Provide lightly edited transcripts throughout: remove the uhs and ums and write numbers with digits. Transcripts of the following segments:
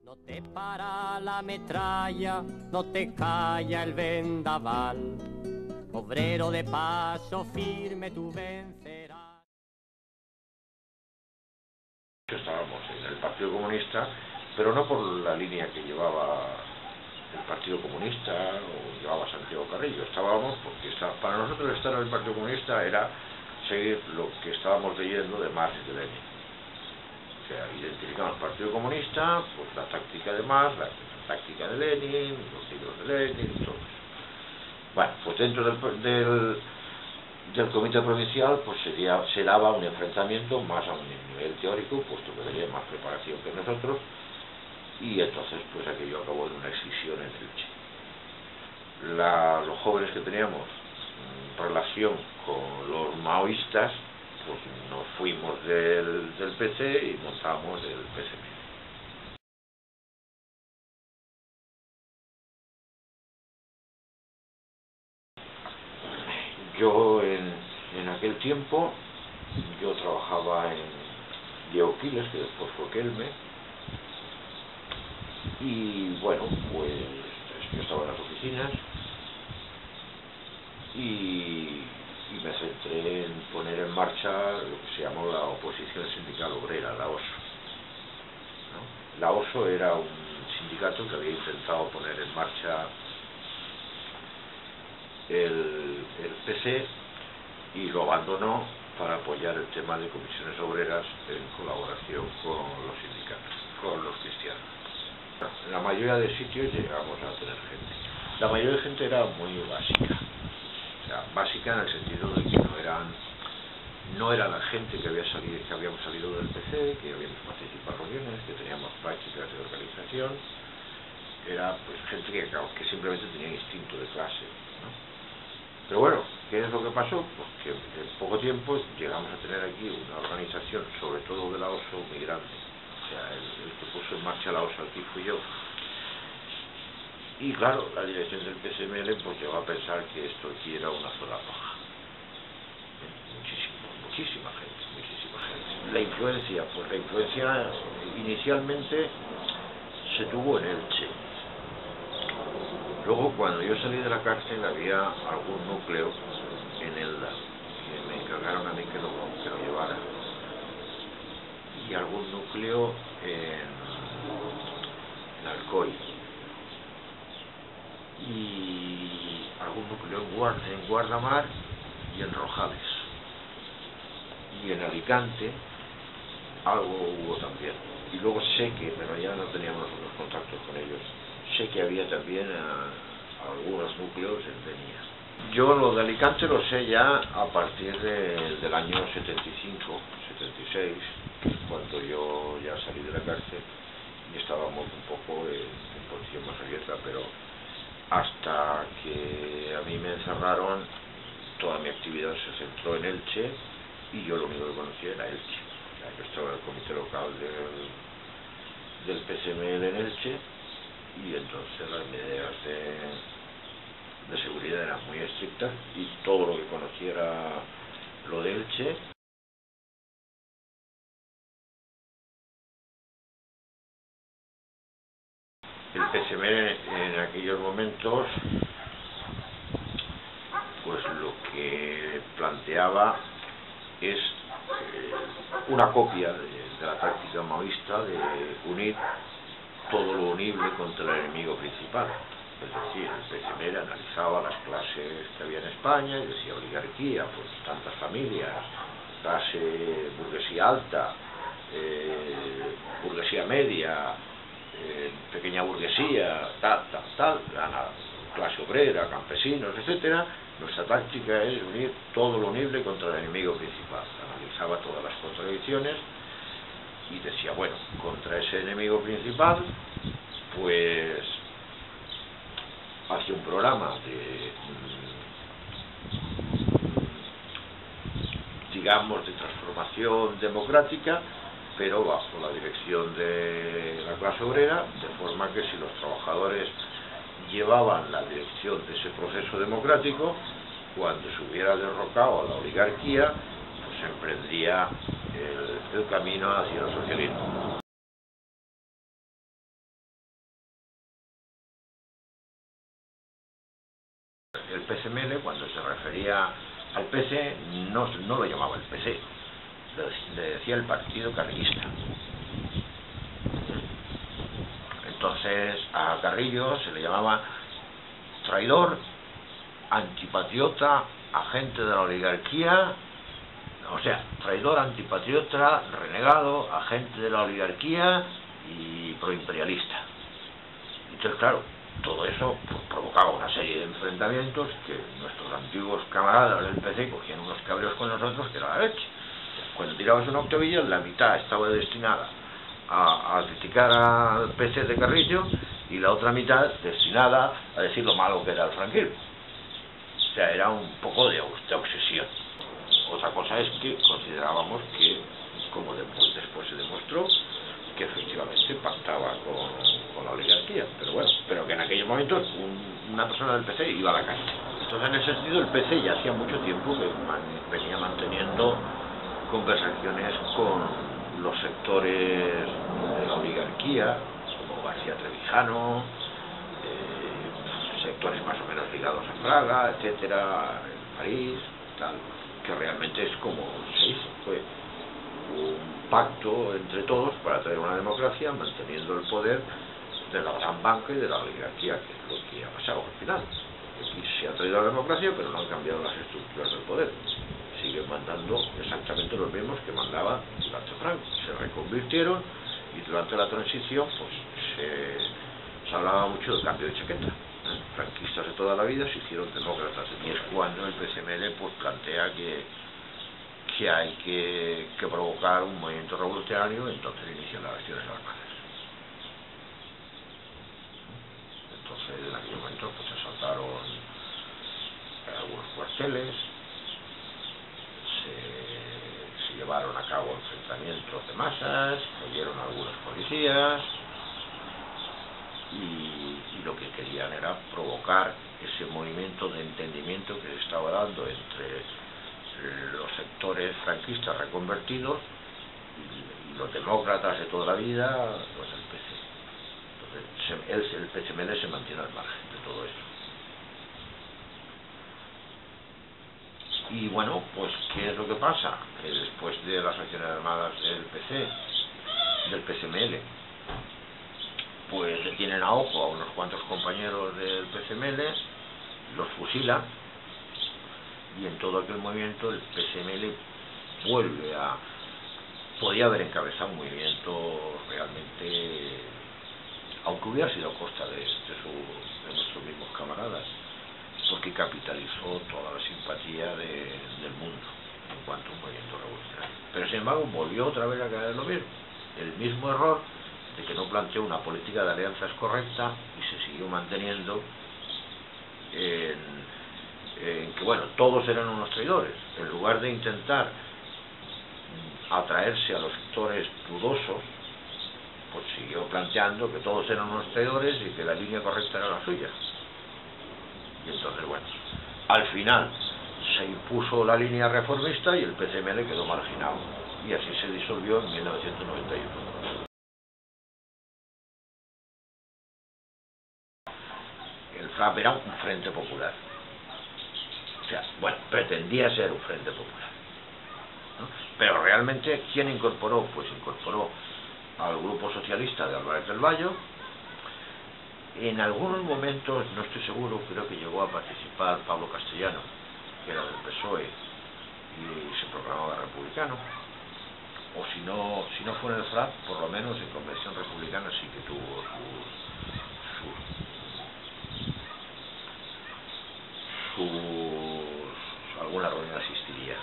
No te para la metralla, no te calla el vendaval, obrero de paso firme tú vencerás. Estábamos en el Partido Comunista, pero no por la línea que llevaba el Partido Comunista o llevaba Santiago Carrillo, estábamos porque para nosotros estar en el Partido Comunista era seguir lo que estábamos leyendo de Marx y de Lenin. O sea, identificamos el Partido Comunista, pues la táctica de Marx, la táctica de Lenin, los libros de Lenin y todo eso. Bueno, pues dentro del comité provincial pues se daba un enfrentamiento más a un nivel teórico, puesto que tenía más preparación que nosotros, y entonces pues aquello acabó en una escisión en Elche. Los jóvenes que teníamos relación con los maoístas, pues nos fuimos del PC y montamos el PSM. Yo en aquel tiempo, yo trabajaba en Diego Quiles, que después fue Kelme, y bueno, pues yo estaba en las oficinas y me centré en poner en marcha lo que se llamó la Oposición Sindical Obrera, la OSO, ¿no? La OSO era un sindicato que había intentado poner en marcha el PC y lo abandonó para apoyar el tema de comisiones obreras en colaboración con los sindicatos, con los cristianos. En la mayoría de sitios llegamos a tener gente. La mayoría de gente era muy básica, o sea, básica en el sentido de que no era la gente que habíamos salido del PC, que habíamos participado en reuniones, que teníamos prácticas de organización. Era pues gente que simplemente tenía instinto de clase, ¿no? Pero bueno, ¿qué es lo que pasó? Pues que en poco tiempo llegamos a tener aquí una organización, sobre todo de la OSO, muy grande. O sea, el que puso en marcha la OSO aquí fui yo. Y claro, la dirección del PSML pues llegó a pensar que esto aquí era una zona roja. Muchísima gente. La influencia inicialmente se tuvo en Elche. Luego, cuando yo salí de la cárcel, había algún núcleo en Elda, que me encargaron a mí que lo llevara. Y algún núcleo en Alcoy. Y algún núcleo en Guardamar y en Rojales. Y en Alicante algo hubo también. Y luego sé que, pero ya no teníamos los contactos con ellos, sé que había también algunos núcleos en Denia. Yo lo de Alicante lo sé ya a partir del año 75, 76, cuando yo ya salí de la cárcel y estábamos un poco en posición más abierta, pero hasta que a mí me encerraron, toda mi actividad se centró en Elche y yo lo único que conocía era Elche. O sea, yo estaba en el comité local del PSML en Elche y entonces las medidas de seguridad eran muy estrictas y todo lo que conocía era lo de Elche. El PSML en aquellos momentos pues lo que planteaba es una copia de la táctica maoísta de unir todo lo unible contra el enemigo principal. Es decir, el PSML analizaba las clases que había en España y decía oligarquía, pues tantas familias, clase burguesía alta, burguesía media, pequeña burguesía, tal, clase obrera, campesinos, etcétera. Nuestra táctica es unir todo lo unible contra el enemigo principal. Analizaba todas las contradicciones y decía, bueno, contra ese enemigo principal, pues hacía un programa digamos, de transformación democrática, pero bajo la dirección de la clase obrera, de forma que si los trabajadores llevaban la dirección de ese proceso democrático, cuando se hubiera derrocado a la oligarquía, pues se emprendía el camino hacia el socialismo. el PCML, cuando se refería al PC, no lo llamaba el PC, le decía el Partido Carlista. Entonces a Carrillo se le llamaba traidor, antipatriota, agente de la oligarquía, o sea, traidor, antipatriota, renegado, agente de la oligarquía y proimperialista. Entonces, claro, todo eso pues, provocaba una serie de enfrentamientos que nuestros antiguos camaradas del PC cogían unos cabreos con nosotros que era la leche. Cuando tirabas una octavilla, la mitad estaba destinada a criticar al PC de Carrillo y la otra mitad destinada a decir lo malo que era el franquismo. O sea, era un poco de obsesión. Otra cosa es que considerábamos que, como después se demostró, que efectivamente pactaba con la oligarquía, pero bueno, pero que en aquellos momentos una persona del PC iba a la calle. Entonces, en ese sentido, el PC ya hacía mucho tiempo que venía manteniendo conversaciones con los sectores de la oligarquía, como García Trevijano, sectores más o menos ligados a Fraga, etcétera, en París, tal, que realmente es como se hizo, fue un pacto entre todos para traer una democracia manteniendo el poder de la gran banca y de la oligarquía, que es lo que ha pasado al final. Aquí se ha traído la democracia, pero no han cambiado las estructuras del poder. Siguen mandando exactamente los mismos que mandaban durante Franco. Se reconvirtieron y durante la transición pues se hablaba mucho del cambio de chaqueta. Franquistas de toda la vida se hicieron demócratas, y es cuando el PCML pues plantea que hay que provocar un movimiento revolucionario, entonces inician las acciones armadas. Entonces en aquel momento pues se asaltaron algunos cuarteles, se llevaron a cabo enfrentamientos de masas, murieron algunos policías y lo que querían era provocar ese movimiento de entendimiento que se estaba dando entre los sectores franquistas reconvertidos y los demócratas de toda la vida, pues el PC. Entonces el PCML se mantiene al margen de todo esto. Y bueno, pues ¿qué es lo que pasa? Que después de las acciones armadas del PCML, pues detienen a ojo a unos cuantos compañeros del PCML, los fusilan, y en todo aquel movimiento el PCML podía haber encabezado un movimiento realmente, aunque hubiera sido a costa de nuestros mismos camaradas, porque capitalizó toda la simpatía del mundo en cuanto a un movimiento revolucionario. Pero sin embargo volvió otra vez a caer lo mismo, el mismo error de que no planteó una política de alianzas correcta y se siguió manteniendo en que bueno, todos eran unos traidores. En lugar de intentar atraerse a los sectores dudosos, pues siguió planteando que todos eran unos traidores y que la línea correcta era la suya. Y entonces bueno, al final se impuso la línea reformista y el PCML quedó marginado, y así se disolvió en 1991. El FRAP era un frente popular, o sea, bueno, pretendía ser un frente popular, ¿no? Pero realmente, ¿quién incorporó? Pues incorporó al Grupo Socialista de Álvarez del Valle. En algunos momentos, no estoy seguro, creo que llegó a participar Pablo Castellano, que era del PSOE y se proclamaba republicano, o si no fue en el FRAP, por lo menos en Convención Republicana sí que tuvo alguna reunión asistiría.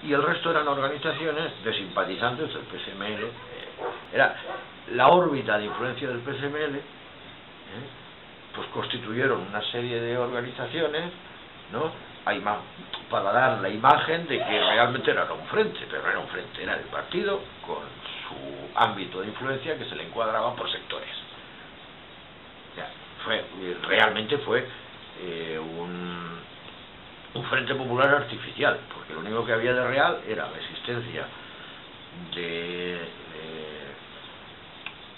Y el resto eran organizaciones de simpatizantes del PCML. Era la órbita de influencia del PCML, pues constituyeron una serie de organizaciones, ¿no?, para dar la imagen de que realmente era un frente, pero no era un frente, era el partido con su ámbito de influencia que se le encuadraba por sectores. Realmente fue un frente popular artificial, porque lo único que había de real era la existencia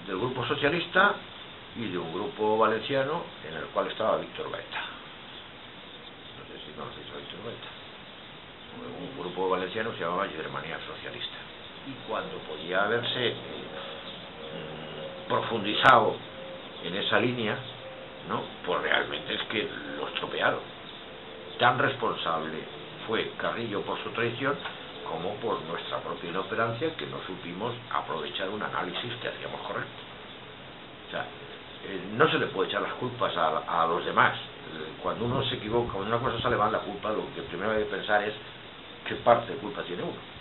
del Grupo Socialista y de un grupo valenciano en el cual estaba Víctor Gaeta. 1990. Un grupo valenciano se llamaba Germania Socialista. Y cuando podía haberse profundizado en esa línea, ¿no?, pues realmente es que lo estropearon. Tan responsable fue Carrillo por su traición como por nuestra propia inoperancia, que no supimos aprovechar un análisis que hacíamos correcto. O sea, no se le puede echar las culpas a los demás. Cuando uno se equivoca, cuando una cosa sale mal, la culpa, lo que primero hay que pensar es qué parte de culpa tiene uno.